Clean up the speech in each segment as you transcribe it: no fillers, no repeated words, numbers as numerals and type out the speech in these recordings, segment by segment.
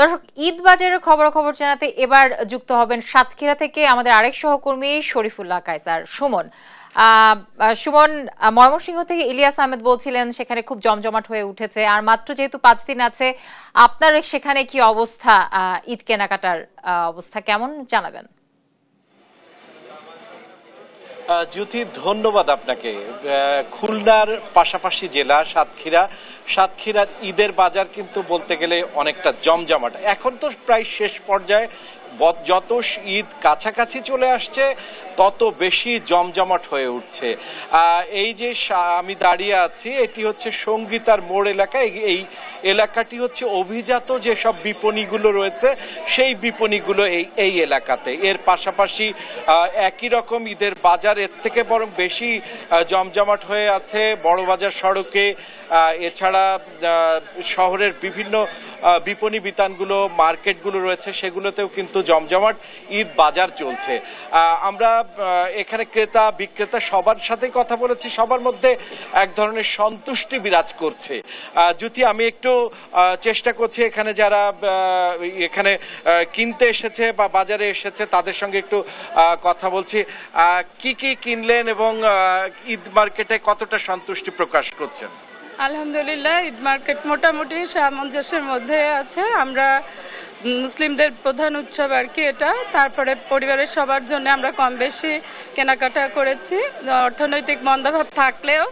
দর্শক, ঈদ বাজারের খবরাখবর জানাতে এবার যুক্ত হবেন সাতক্ষীরা থেকে আমাদের আরেক সহকর্মী শরীফুল্লাহ কায়সার সুমন। সুমন, ময়মনসিংহ থেকে ইলিয়াস আহমেদ বলছিলেন সেখানে খুব জমজমাট হয়ে উঠেছে, আর মাত্র যেহেতু 5 দিন আছে, আপনার সেখানে কি অবস্থা? ঈদ কেনাকাটার অবস্থা কেমন জানাবেন? জ্যোতি, ধন্যবাদ আপনাকে। খুলনার পাশাপাশি জেলা সাতক্ষীরার ঈদের বাজার কিন্তু বলতে গেলে অনেকটা জমজমাট। এখন তো প্রায় শেষ পর্যায়ে, যত ঈদ কাছাকাছি চলে আসছে তত বেশি জমজমাট হয়ে উঠছে। এই যে আমি দাঁড়িয়ে আছি, এটি হচ্ছে সঙ্গীতার মোড় এলাকা। এই এলাকাটি হচ্ছে অভিজাত যেসব বিপণীগুলো রয়েছে সেই বিপণীগুলো এই এলাকাতে। এর পাশাপাশি একই রকম ঈদের বাজার, এর থেকে বরং বেশি জমজমাট হয়ে আছে বড় বাজার সড়কে। এছাড়া শহরের বিভিন্ন বিপণী বিতানগুলো, মার্কেটগুলো রয়েছে, সেগুলোতেও কিন্তু জমজমাট ঈদ বাজার চলছে। আমরা এখানে ক্রেতা বিক্রেতা সবার সাথে কথা বলেছি, সবার মধ্যে এক ধরনের সন্তুষ্টি বিরাজ করছে। যদি আমি একটু চেষ্টা করছি এখানে যারা এখানে কিনতে এসেছে বা বাজারে এসেছে তাদের সঙ্গে একটু কথা বলছি। কি কি কিনলেন এবং ঈদ মার্কেটে কতটা সন্তুষ্টি প্রকাশ করছেন? আলহামদুলিল্লাহ, ঈদ মার্কেট মোটামুটি সামঞ্জস্যের মধ্যে আছে। আমরা মুসলিমদের প্রধান উৎসব আর কি এটা, তারপরে পরিবারের সবার জন্য আমরা কম বেশি কেনাকাটা করেছি। অর্থনৈতিক মন্দাভাব থাকলেও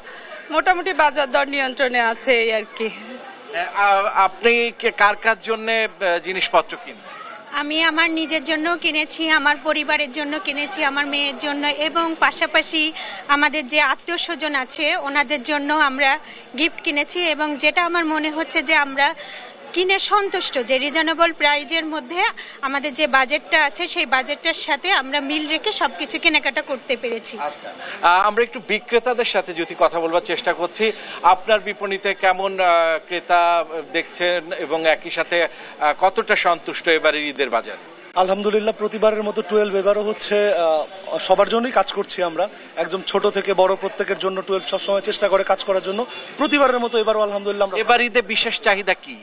মোটামুটি বাজার দর নিয়ন্ত্রণে আছে এই আর কি। আপনি কার কার জন্য জিনিসপত্র কিনবেন? আমি আমার নিজের জন্য কিনেছি, আমার পরিবারের জন্য কিনেছি, আমার মেয়ের জন্য, এবং পাশাপাশি আমাদের যে আত্মীয় স্বজন আছে ওনাদের জন্য আমরা গিফট কিনেছি। এবং যেটা আমার মনে হচ্ছে যে আমরা কিনে সন্তুষ্ট, যে রিজনেবল প্রাইজের মধ্যে আমাদের যে বাজেটটা আছে সেই বাজেটটার সাথে আমরা মিল রেখে সবকিছু কেনাকাটা করতে পেরেছি। আচ্ছা, আমরা একটু বিক্রেতাদের সাথে যদি কথা বলবার চেষ্টা করছি। আপনার বিপণীতে কেমন ক্রেতা দেখছেন এবং একই সাথে কতটা সন্তুষ্ট এবারের ঈদের বাজার? আলহামদুলিল্লাহ, প্রতিবারের মতো 12 এবারও হচ্ছে সবার জন্যই কাজ করছি আমরা, একদম ছোট থেকে বড় প্রত্যেকের জন্য 12 সবসময় চেষ্টা করে কাজ করার জন্য। প্রতিবারের মতো এবারও আলহামদুলিল্লাহ। এবার ঈদে বিশেষ চাহিদা কি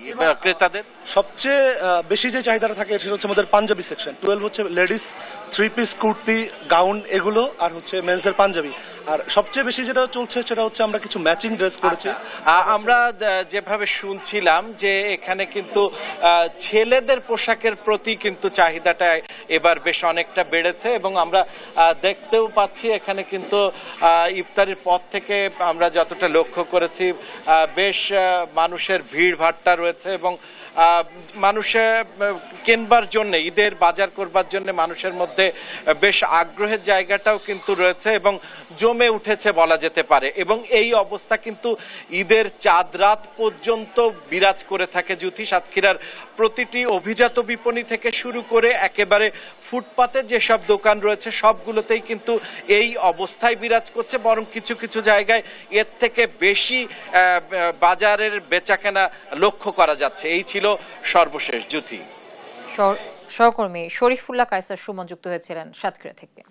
ক্রেতাদের? সবচেয়ে বেশি যে চাহিদাটা থাকে সেটা হচ্ছে আমাদের পাঞ্জাবি সেকশন। 12 হচ্ছে লেডিস 3 পিস কুর্তি, গাউন এগুলো, আর হচ্ছে মেন্সের পাঞ্জাবি। আর সবচেয়ে বেশি যেটা চলছে সেটা হচ্ছে আমরা কিছু ম্যাচিং ড্রেস করেছি। আমরা যেভাবে শুনছিলাম যে এখানে কিন্তু ছেলেদের পোশাকের প্রতি কিন্তু চাহিদাটা এবার বেশ অনেকটা বেড়েছে, এবং আমরা দেখতেও পাচ্ছি এখানে কিন্তু ইফতারের পর থেকে আমরা যতটা লক্ষ্য করেছি বেশ মানুষের ভিড় ভাট্টা রয়েছে, এবং মানুষের কেনবার জন্য, ঈদের বাজার করবার জন্য মানুষের মধ্যে বেশ আগ্রহের জায়গাটাও কিন্তু রয়েছে এবং জমে উঠেছে বলা যেতে পারে। এবং এই অবস্থা কিন্তু ঈদের চাঁদ রাত পর্যন্ত বিরাজ করে থাকে। জ্যোতি, সাতক্ষীরার প্রতিটি অভিজাত বিপণী থেকে শুরু করে একেবারে ফুটপাতের যেসব দোকান রয়েছে সবগুলোতেই কিন্তু এই অবস্থায় বিরাজ করছে, বরং কিছু কিছু জায়গায় এর থেকে বেশি বাজারের বেচাকেনা লক্ষ্য করা যাচ্ছে। এই ছিল সর্বশেষ। জ্যোতি, সহকর্মী শরীফুল্লাহ কায়সার সুমন যুক্ত হয়েছিলেন সাতক্ষীরা থেকে।